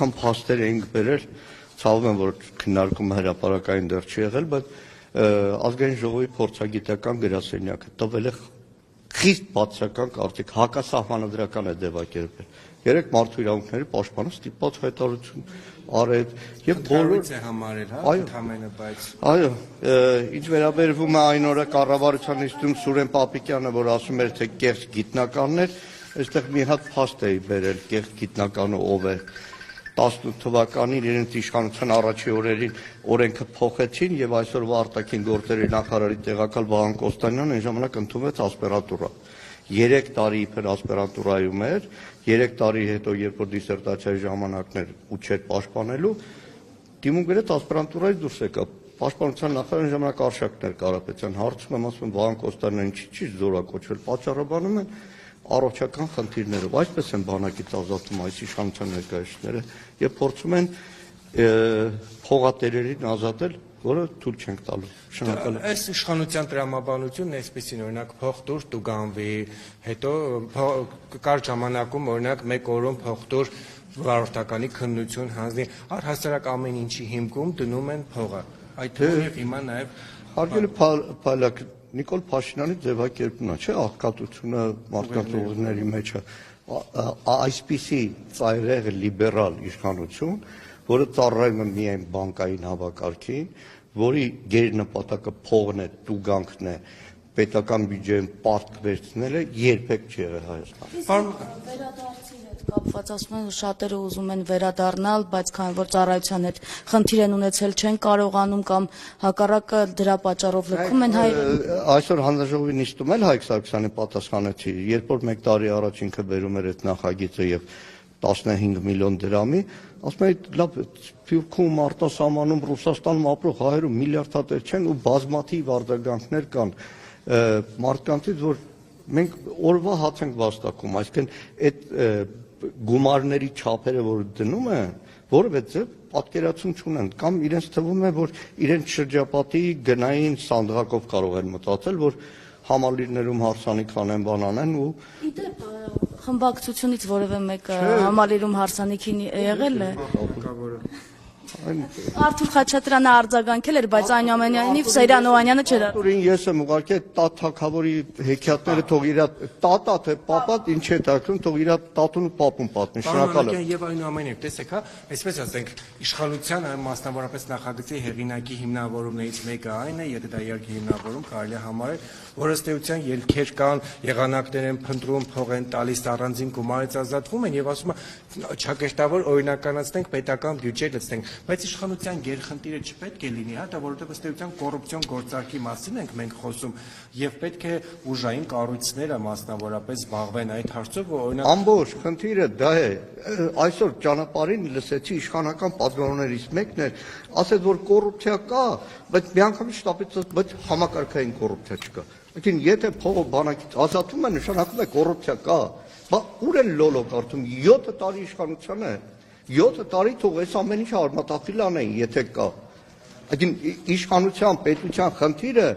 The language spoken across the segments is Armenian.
անգամ փաստեր էինք բերել, ցավում եմ, որ քննարկումը հրապարակային դեռ չի եղել, բայց ազգային ժողովի փորձագիտական գրասենյակը տվել է խիստ բացական կարծիք, հակասահմանադրական է ձևակերպել։ Երեք մարդու իրավունքների պաշտպանը ստիպված հայտարարություն արել եւ բոլորը համարել, հա, ընդհանրապես, բայց այո, ինչ վերաբերվում է այն օրը կառավարության նիստում Սուրեն Պապիկյանը, որ ասում էր, թե կեղծ գիտնականներ, այստեղ մի հատ փաստ էի բերել, կեղծ գիտնականը ով է։ 18 թվականին իրենց իշխանության առաջի օրերին օրենքը փոխեցին եւ այսօրվա արտաքին գործերի նախարարի տեղակալ Վահան Կոստանյանն այն ժամանակ ընդունվեց ասպիրանտուրա։ 3 տարի իբր ասպիրանտուրայում էր, 3 տարի հետո երբ որ դիսերտացիայի ժամանակն էր ու չէր պաշտպանելու, դիմում գրեց ասպիրանտուրայից դուրս եկա։ Պաշտպանության նախարարի ժամանակ Արշակներ Կարապետյան հարցում եմ, ասում եմ Վահան Կոստանյանն ինչի՞ զորակոչվել, պատճառաբանում են առողջական խնդիրներով, այսպես են բանակից ազատում այս իշխանության ներկայացուցիչները եւ փորձում են փողատերերին ազատել, որը թույլ չենք տալու։ Շնորհակալ եմ։ Այս իշխանության տրամաբանությունն այսպեսին օրինակ փողտուր տուգանվի, հետո կար ժամանակում օրինակ 1 օրում փողտուր վարորդականի քննություն հանձնի, առհասարակ ամեն ինչի հիմքում դնում են փողը։ Այդ թվում հիմա նաեւ հարգելի Փալակ Նիկոլ Փաշինյանի ձևակերպումն է, չէ՞, աղքատությունը մարդկանց ուղիների մեջ է, այսպիսի ծայրեղ լիբերալ իշխանություն, որը ծառայում է միայն բանկային հավաքարքին, որի գերնպատակը փողն է, տուգանքն է, պետական բյուջեին պարտք վերցնելը երբեք չի եղել Հայաստանում։ Վերադարձի հետ կապված ասում են, շատերը ուզում են վերադառնալ, բայց քանի որ ծառայության հետ խնդիր են ունեցել, չեն կարողանում կամ հակառակը դրա պատճառով լքում են Այսօր հանձնաժողովի նիստում էլ Հայկ Սարգսյանի պատասխանեցի, երբ որ 1 տարի առաջ ինքը բերում էր այդ նախագիծը եւ 15 միլիոն դրամի, ասում են լավ Սփյուռքում, արտասահմանում, Ռուսաստանում ապրող հայերու միլիարդատեր չեն ու բազմաթիվ արձագանքներ կան մարդկանցից, որ մենք օրվա հաց ենք վաստակում, այսինքն այդ գումարների չափերը, որ դնում են, որովհետեւ պատկերացում չունեն կամ իրենց թվում է, որ իրենց շրջապատի գնային սանդղակով կարող են մտածել, որ համալիրներում հարսանիք անեն, բան անեն ու խմբակցությունից որևէ մեկը համալիրում հարսանիքին եղել է։ Արթուր Խաչատրյանը արձագանքել էր, բայց այնուամենայնիվ Սեյրան Օհանյանը չէր։ Ես եմ ուղղակի թագավորի հեքիաթները թող իր տատա թե պապատ ինչ է դարձում, թող իր տատուն ու պապուն պատմի։ Շնորհակալ եմ։ Եվ այնուամենայնիվ, տեսեք, հա, այսպես ասենք, իշխանության մասնավորապես նախագծի հեղինակի հիմնավորումներից մեկը այն է, եթե դա երկի հիմնավորում կարելի է համարել, որ ըստ էության ելքեր կան, եղանակներ են փնտրում, փող են տալիս, առանձին գումարից ազատվում են եւ ասում են չակերտավոր օրինականացնենք պետական բյուջե լցնենք, բայց իշխանության գերխնդիրը չպետք է լինի, հա, դա որովհետեւ ըստ էության կոռուպցիոն գործարքի մասին ենք մենք խոսում եւ պետք է ուժային կառույցները մասնավորապես զբաղվեն այդ հարցով, որ օրինակ ամբողջ խնդիրը դա է, այսօր ճանապարհին լսեցի իշխանական պատգամավորներից մեկն էր, ասեց որ կոռուպցիա կա, բայց միանգամից շտապից բայց համակարգային կոռուպցիա չկա։ Այսինքն եթե փողը բանակից ազատվում է, նշանակում է կոռուպցիա կա։ Բա ուր են լոլո կարդում 7 տարի իշխանության է։ 7 տարի թող այս ամեն ինչը արմատախիլ անեն, եթե կա։ Այսինքն իշխանության, պետության խնդիրը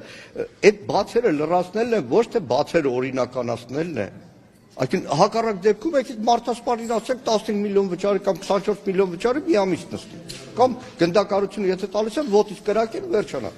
այդ բացերը լրացնելն է, ոչ թե բացերը օրինականացնելն է։ Այսինքն հակառակ դեպքում եկեք մարդասպանին ասեք 15 միլիոն վճարի կամ 24 միլիոն վճարի մի ամիս նստի։ Կամ գնդակարությունը եթե տալիս են ոտից կրակեն վերջանա։